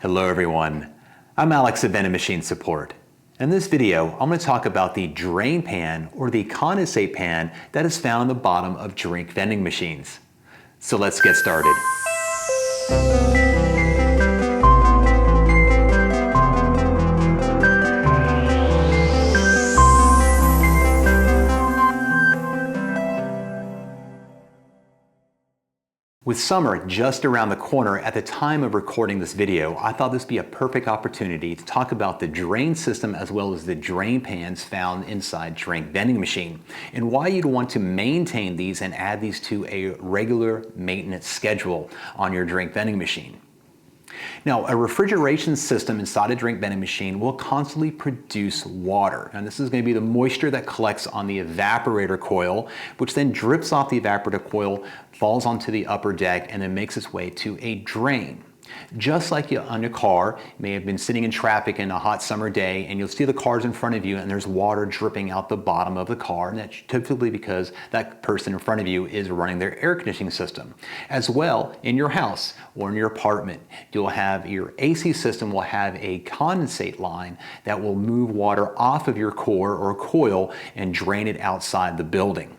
Hello everyone, I'm Alex at Vending Machine Support. In this video, I'm going to talk about the drain pan or the condensate pan that is found on the bottom of drink vending machines. So let's get started. With summer just around the corner at the time of recording this video, I thought this would be a perfect opportunity to talk about the drain system as well as the drain pans found inside drink vending machine and why you'd want to maintain these and add these to a regular maintenance schedule on your drink vending machine. Now, a refrigeration system inside a drink vending machine will constantly produce water. And this is going to be the moisture that collects on the evaporator coil, which then drips off the evaporator coil, falls onto the upper deck, and then makes its way to a drain. Just like you on your car, you may have been sitting in traffic in a hot summer day and you'll see the cars in front of you and there's water dripping out the bottom of the car, and that's typically because that person in front of you is running their air conditioning system. As well, in your house or in your apartment, you'll have your AC system will have a condensate line that will move water off of your core or coil and drain it outside the building.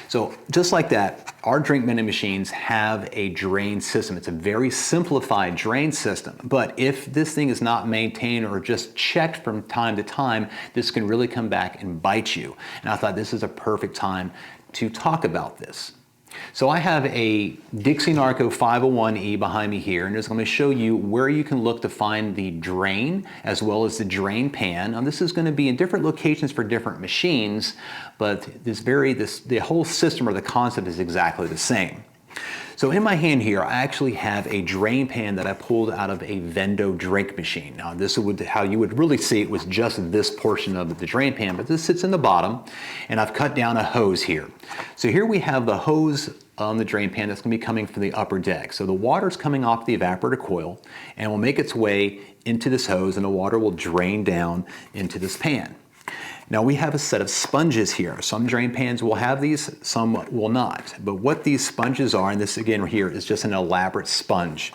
So just like that, our drink vending machines have a drain system. It's a very simplified drain system, but if this thing is not maintained or just checked from time to time, this can really come back and bite you. And I thought this is a perfect time to talk about this. So I have a Dixie Narco 501E behind me here, and I'm going to show you where you can look to find the drain as well as the drain pan. Now this is going to be in different locations for different machines, but the whole system or the concept is exactly the same. So in my hand here, I actually have a drain pan that I pulled out of a Vendo drink machine. Now this would, how you would really see it was just this portion of the drain pan, but this sits in the bottom, and I've cut down a hose here. So here we have the hose on the drain pan that's going to be coming from the upper deck. So the water's coming off the evaporator coil and will make its way into this hose, and the water will drain down into this pan. Now we have a set of sponges here. Some drain pans will have these, some will not. But what these sponges are, and this again here is just an elaborate sponge.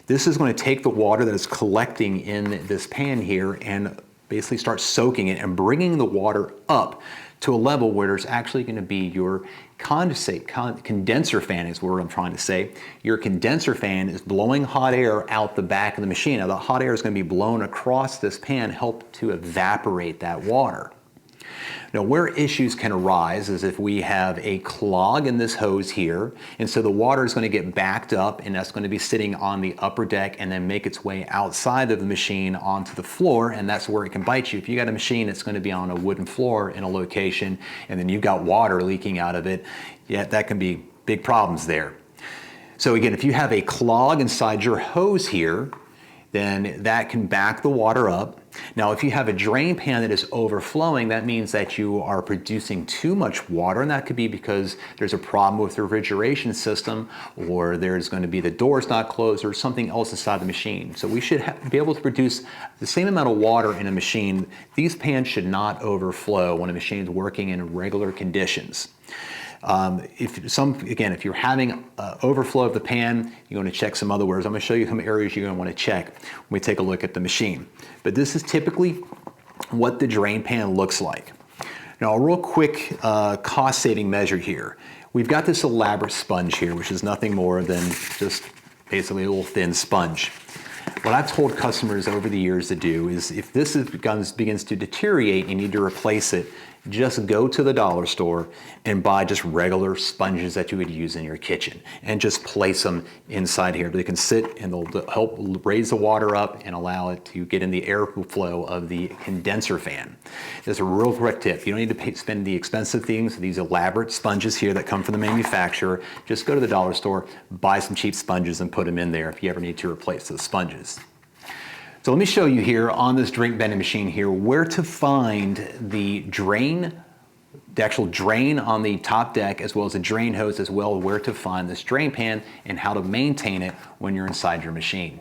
This is going to take the water that is collecting in this pan here and basically start soaking it and bringing the water up to a level where there's actually going to be your condenser fan is what I'm trying to say. Your condenser fan is blowing hot air out the back of the machine. Now the hot air is going to be blown across this pan, help to evaporate that water. Now where issues can arise is if we have a clog in this hose here, and so the water is going to get backed up, and that's going to be sitting on the upper deck and then make its way outside of the machine onto the floor, and that's where it can bite you. If you got a machine that's going to be on a wooden floor in a location and then you've got water leaking out of it, yeah, that can be big problems there. So again, if you have a clog inside your hose here, then that can back the water up. Now, if you have a drain pan that is overflowing, that means that you are producing too much water, and that could be because there's a problem with the refrigeration system, or there's going to be the door's not closed, or something else inside the machine. So we should be able to produce the same amount of water in a machine. These pans should not overflow when a machine is working in regular conditions. If you're having overflow of the pan, you're going to check some other areas. I'm going to show you some areas you're going to want to check when we take a look at the machine. But this is typically what the drain pan looks like. Now, a real quick cost-saving measure here. We've got this elaborate sponge here, which is nothing more than just basically a little thin sponge. What I've told customers over the years to do is if this begins to deteriorate, you need to replace it. Just go to the dollar store and buy just regular sponges that you would use in your kitchen and just place them inside here. They can sit and they'll help raise the water up and allow it to get in the airflow of the condenser fan. There's a real quick tip. You don't need to spend the expensive things, these elaborate sponges here that come from the manufacturer. Just go to the dollar store, buy some cheap sponges and put them in there if you ever need to replace those sponges. So let me show you here on this drink vending machine here where to find the actual drain on the top deck, as well as the drain hose, as well as where to find this drain pan and how to maintain it when you're inside your machine.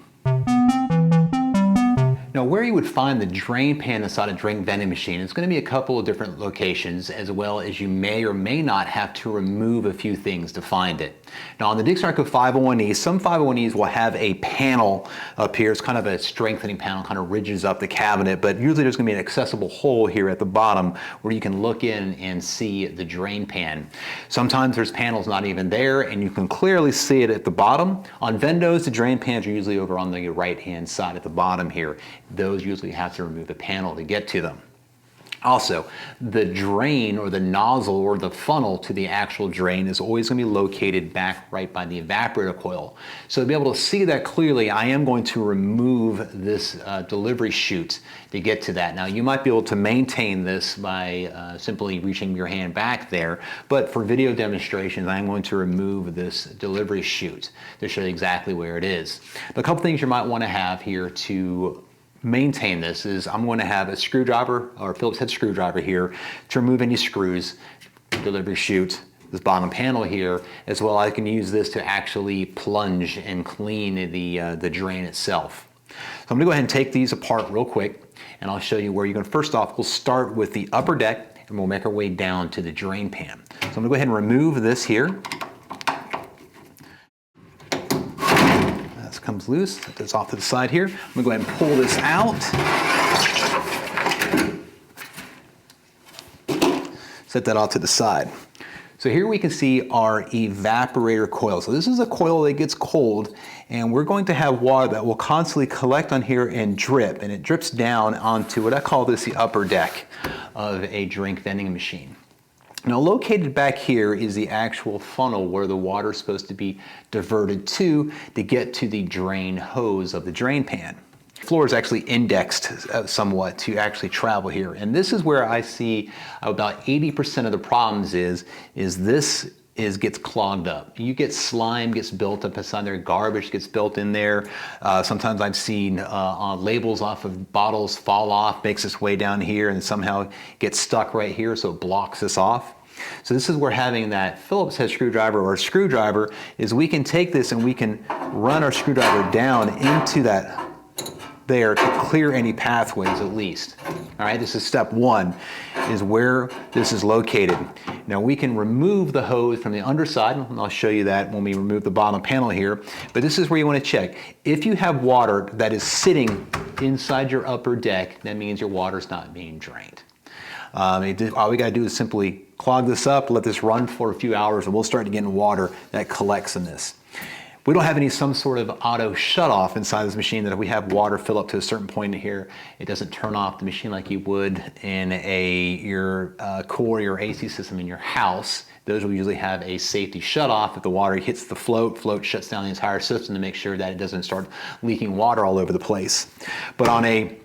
Now, where you would find the drain pan inside a drink vending machine, it's going to be a couple of different locations, as well as you may or may not have to remove a few things to find it. Now, on the Dixie Narco 501E, some 501Es will have a panel up here. It's kind of a strengthening panel, kind of ridges up the cabinet, but usually there's going to be an accessible hole here at the bottom where you can look in and see the drain pan. Sometimes there's panels not even there, and you can clearly see it at the bottom. On Vendos, the drain pans are usually over on the right-hand side at the bottom here. Those usually have to remove the panel to get to them. Also, the drain or the nozzle or the funnel to the actual drain is always going to be located back right by the evaporator coil. So to be able to see that clearly, I am going to remove this delivery chute to get to that. Now, you might be able to maintain this by simply reaching your hand back there, but for video demonstrations, I'm going to remove this delivery chute to show you exactly where it is. A couple things you might want to have here to maintain this is I'm going to have a screwdriver or a Phillips head screwdriver here to remove any screws, delivery chute, this bottom panel here, as well I can use this to actually plunge and clean the drain itself. So I'm going to go ahead and take these apart real quick, and I'll show you where you're going to, first off, we'll start with the upper deck and we'll make our way down to the drain pan. So I'm going to go ahead and remove this here. Comes loose, set this off to the side here. I'm going to go ahead and pull this out. Set that off to the side. So here we can see our evaporator coil. So this is a coil that gets cold, and we're going to have water that will constantly collect on here and drip, and it drips down onto what I call this the upper deck of a drink vending machine. Now, located back here is the actual funnel where the water is supposed to be diverted to get to the drain hose of the drain pan. The floor is actually indexed somewhat to actually travel here. And this is where I see about 80% of the problems gets clogged up. You get slime gets built up inside there, garbage gets built in there. Sometimes I've seen labels off of bottles fall off, makes its way down here and somehow gets stuck right here, so it blocks this off. So this is where having that Phillips head screwdriver or screwdriver is we can take this and we can run our screwdriver down into that there to clear any pathways at least. All right, this is step one, is where this is located. Now we can remove the hose from the underside, and I'll show you that when we remove the bottom panel here, but this is where you want to check. If you have water that is sitting inside your upper deck, that means your water's not being drained. All we got to do is simply clog this up, let this run for a few hours, and we'll start getting water that collects in this. We don't have some sort of auto shut-off inside this machine that if we have water fill up to a certain point in here, it doesn't turn off the machine like you would in your core, your AC system in your house. Those will usually have a safety shut-off. If the water hits the float shuts down the entire system to make sure that it doesn't start leaking water all over the place. But on a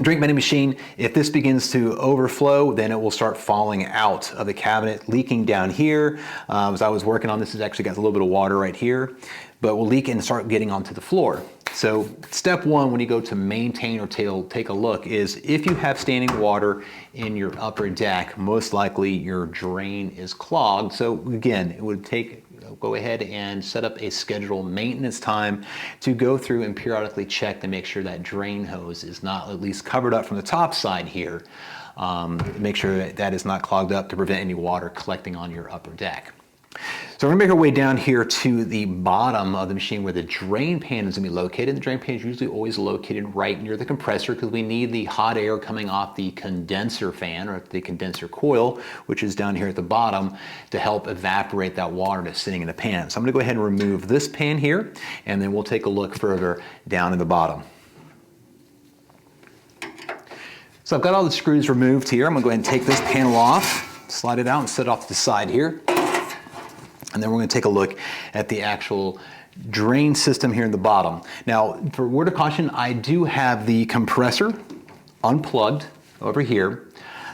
drink vending machine, if this begins to overflow, then it will start falling out of the cabinet, leaking down here. As I was working on this, it's actually got a little bit of water right here, but will leak and start getting onto the floor. So step one when you go to maintain or take a look is if you have standing water in your upper deck, most likely your drain is clogged. So again, it would go ahead and set up a scheduled maintenance time to go through and periodically check to make sure that drain hose is not at least covered up from the top side here. Make sure that is not clogged up to prevent any water collecting on your upper deck. So we're going to make our way down here to the bottom of the machine where the drain pan is going to be located. The drain pan is usually always located right near the compressor because we need the hot air coming off the condenser fan or the condenser coil, which is down here at the bottom, to help evaporate that water that's sitting in the pan. So I'm going to go ahead and remove this pan here, and then we'll take a look further down in the bottom. So I've got all the screws removed here. I'm going to go ahead and take this panel off, slide it out, and set it off to the side here. And then we're going to take a look at the actual drain system here in the bottom. Now, for word of caution, I do have the compressor unplugged over here.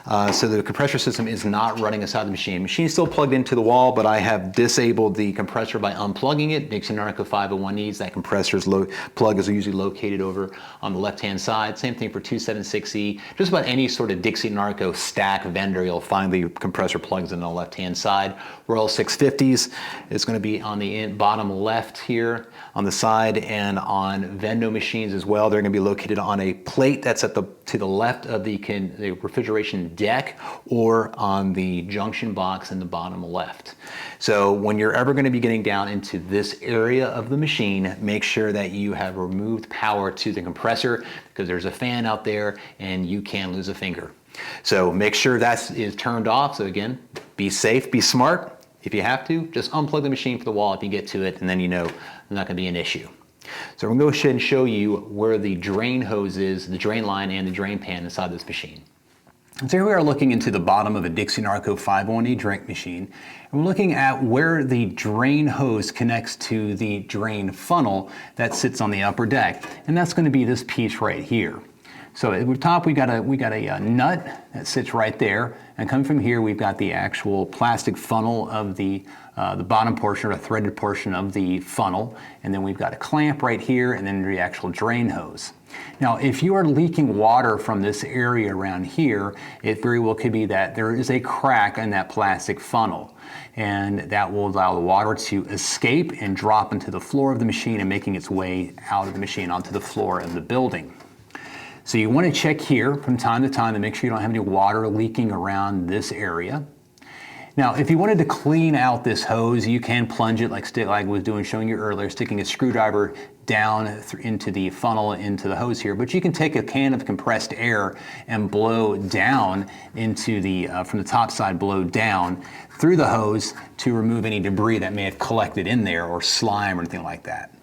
So the compressor system is not running inside the machine. The machine is still plugged into the wall, but I have disabled the compressor by unplugging it. Dixie Narco 501Es, that compressor's plug is usually located over on the left-hand side. Same thing for 276E. Just about any sort of Dixie Narco stack vendor, you'll find the compressor plugs in on the left-hand side. Royal 650s is going to be on the bottom left here on the side, and on Vendo machines as well. They're going to be located on a plate that's to the left of the refrigeration deck, or on the junction box in the bottom left. So when you're ever going to be getting down into this area of the machine, make sure that you have removed power to the compressor, because there's a fan out there and you can lose a finger. So make sure that is turned off. So again, be safe, be smart. If you have to, just unplug the machine from the wall if you get to it, and then you know it's not going to be an issue. So we're going to go ahead and show you where the drain hose is, the drain line and the drain pan inside this machine. And so here we are looking into the bottom of a Dixie Narco 501E drink machine, and we're looking at where the drain hose connects to the drain funnel that sits on the upper deck, and that's going to be this piece right here. So at the top we got a nut that sits right there, and coming from here we've got the actual plastic funnel of the bottom portion, or a threaded portion of the funnel, and then we've got a clamp right here, and then the actual drain hose. Now, if you are leaking water from this area around here, it very well could be that there is a crack in that plastic funnel, and that will allow the water to escape and drop into the floor of the machine and making its way out of the machine onto the floor of the building. So you want to check here from time to time to make sure you don't have any water leaking around this area. Now, if you wanted to clean out this hose, you can plunge it like I was showing you earlier, sticking a screwdriver down into the funnel, into the hose here. But you can take a can of compressed air and blow down into the, from the top side, blow down through the hose to remove any debris that may have collected in there, or slime or anything like that.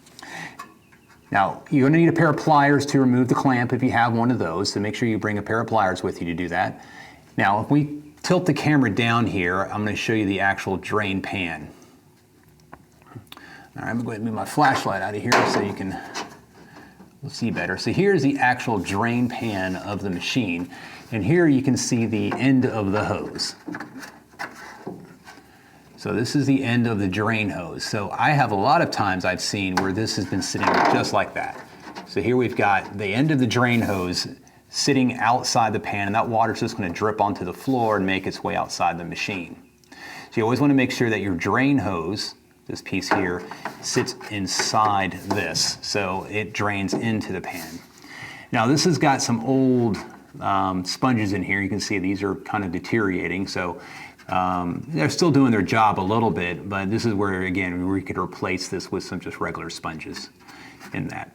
Now, you're going to need a pair of pliers to remove the clamp if you have one of those, so make sure you bring a pair of pliers with you to do that. Now, if we tilt the camera down here, I'm going to show you the actual drain pan. All right, I'm going to go ahead and move my flashlight out of here so you can see better. So here's the actual drain pan of the machine, and here you can see the end of the hose. So this is the end of the drain hose. So I have a lot of times I've seen where this has been sitting just like that. So here we've got the end of the drain hose sitting outside the pan, and that water's just going to drip onto the floor and make its way outside the machine. So you always want to make sure that your drain hose, this piece here, sits inside this, so it drains into the pan. Now this has got some old sponges in here. You can see these are kind of deteriorating, so they're still doing their job a little bit, but this is where, again, we could replace this with some just regular sponges in that.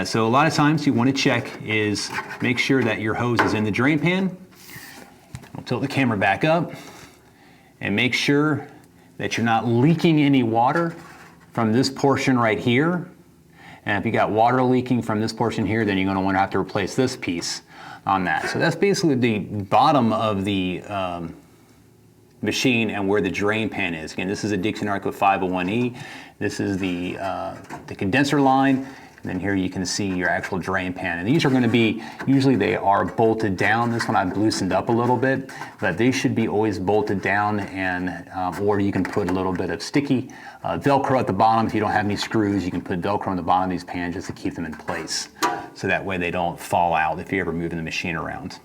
So a lot of times you want to check is make sure that your hose is in the drain pan. I'll tilt the camera back up and make sure that you're not leaking any water from this portion right here. And if you got water leaking from this portion here, then you're going to want to have to replace this piece on that. So that's basically the bottom of the machine and where the drain pan is. Again, this is a Dixie Narco 501E. This is the condenser line. And then here you can see your actual drain pan. And these are going to be, usually they are bolted down. This one I've loosened up a little bit, but they should be always bolted down, and or you can put a little bit of sticky Velcro at the bottom. If you don't have any screws, you can put Velcro on the bottom of these pans just to keep them in place. So that way they don't fall out if you're ever moving the machine around.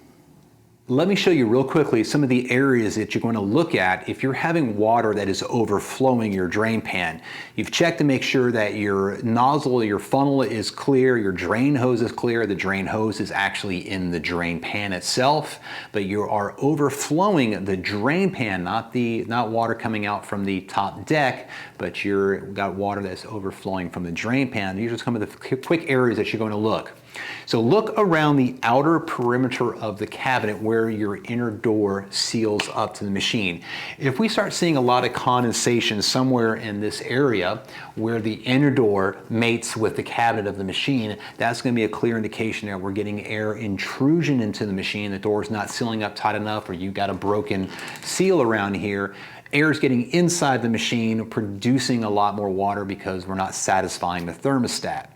Let me show you real quickly some of the areas that you're going to look at if you're having water that is overflowing your drain pan. You've checked to make sure that your nozzle, your funnel is clear, your drain hose is clear, the drain hose is actually in the drain pan itself, but you are overflowing the drain pan, not water coming out from the top deck, but you've got water that's overflowing from the drain pan. These are some of the quick areas that you're going to look. So look around the outer perimeter of the cabinet where your inner door seals up to the machine. If we start seeing a lot of condensation somewhere in this area where the inner door mates with the cabinet of the machine, that's going to be a clear indication that we're getting air intrusion into the machine. The door's not sealing up tight enough, or you've got a broken seal around here. Air is getting inside the machine, producing a lot more water because we're not satisfying the thermostat.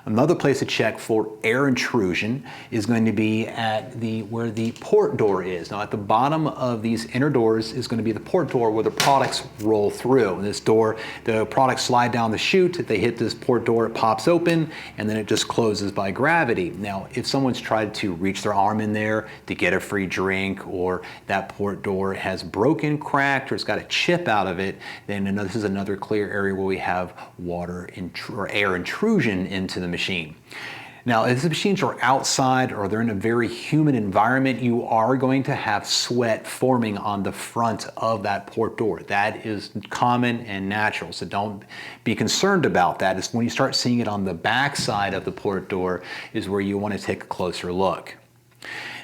Another place to check for air intrusion is going to be at where the port door is. Now at the bottom of these inner doors is going to be the port door where the products roll through. And this door, the products slide down the chute, if they hit this port door, it pops open, and then it just closes by gravity. Now, if someone's tried to reach their arm in there to get a free drink, or that port door has broken, cracked, or it's got a chip out of it, then this is another clear area where we have water or air intrusion into the machine. Now, if the machines are outside or they're in a very humid environment, you are going to have sweat forming on the front of that port door. That is common and natural, so don't be concerned about that. It's when you start seeing it on the back side of the port door is where you want to take a closer look.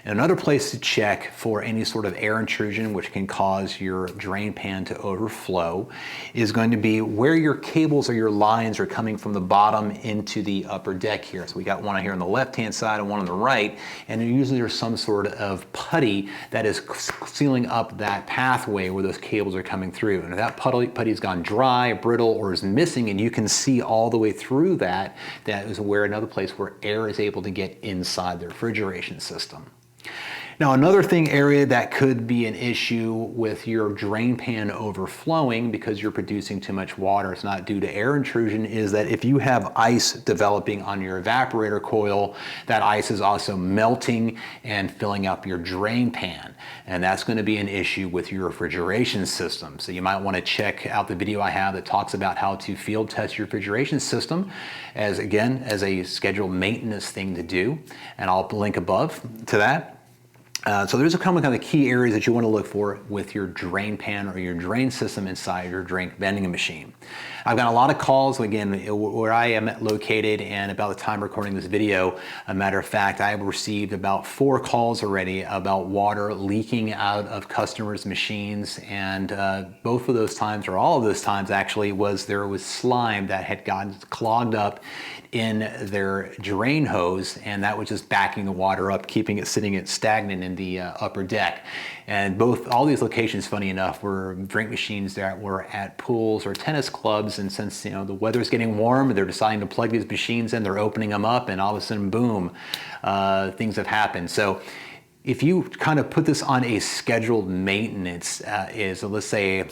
Another place to check for any sort of air intrusion, which can cause your drain pan to overflow, is going to be where your cables or your lines are coming from the bottom into the upper deck here. So we got one here on the left-hand side and one on the right, and usually there's some sort of putty that is sealing up that pathway where those cables are coming through. And if that putty's gone dry, brittle, or is missing, and you can see all the way through that, that is another place where air is able to get inside the refrigeration system. Now, another area that could be an issue with your drain pan overflowing because you're producing too much water, it's not due to air intrusion, is that if you have ice developing on your evaporator coil, that ice is also melting and filling up your drain pan. And that's going to be an issue with your refrigeration system. So you might want to check out the video I have that talks about how to field test your refrigeration system as a scheduled maintenance thing to do. And I'll link above to that. So there's a couple of key areas that you want to look for with your drain pan or your drain system inside your drink vending machine. I've got a lot of calls, again, where I am located, and about the time recording this video, a matter of fact, I have received about 4 calls already about water leaking out of customers' machines, and both of those times, or all of those times actually, there was slime that had gotten clogged up in their drain hose, and that was just backing the water up, keeping it sitting stagnant in the upper deck. And all these locations, funny enough, were drink machines that were at pools or tennis clubs, and since the weather's getting warm, they're deciding to plug these machines in, they're opening them up, and all of a sudden, boom, things have happened. So if you kind of put this on a scheduled maintenance, let's say,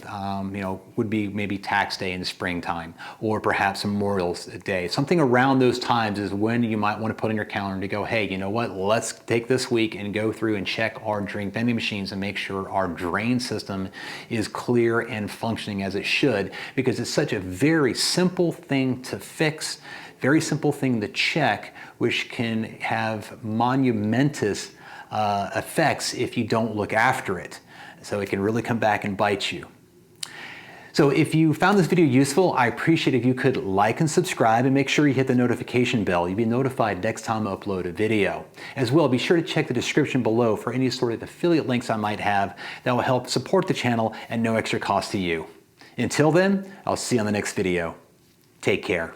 would be maybe tax day in the springtime, or perhaps Memorial Day, something around those times is when you might want to put on your calendar to go, hey, you know what, let's take this week and go through and check our drink vending machines and make sure our drain system is clear and functioning as it should, because it's such a very simple thing to fix, very simple thing to check, which can have monumentous effects if you don't look after it. So it can really come back and bite you. So if you found this video useful, I appreciate if you could like and subscribe, and make sure you hit the notification bell. You'll be notified next time I upload a video. As well, be sure to check the description below for any sort of affiliate links I might have that will help support the channel at no extra cost to you. Until then, I'll see you on the next video. Take care.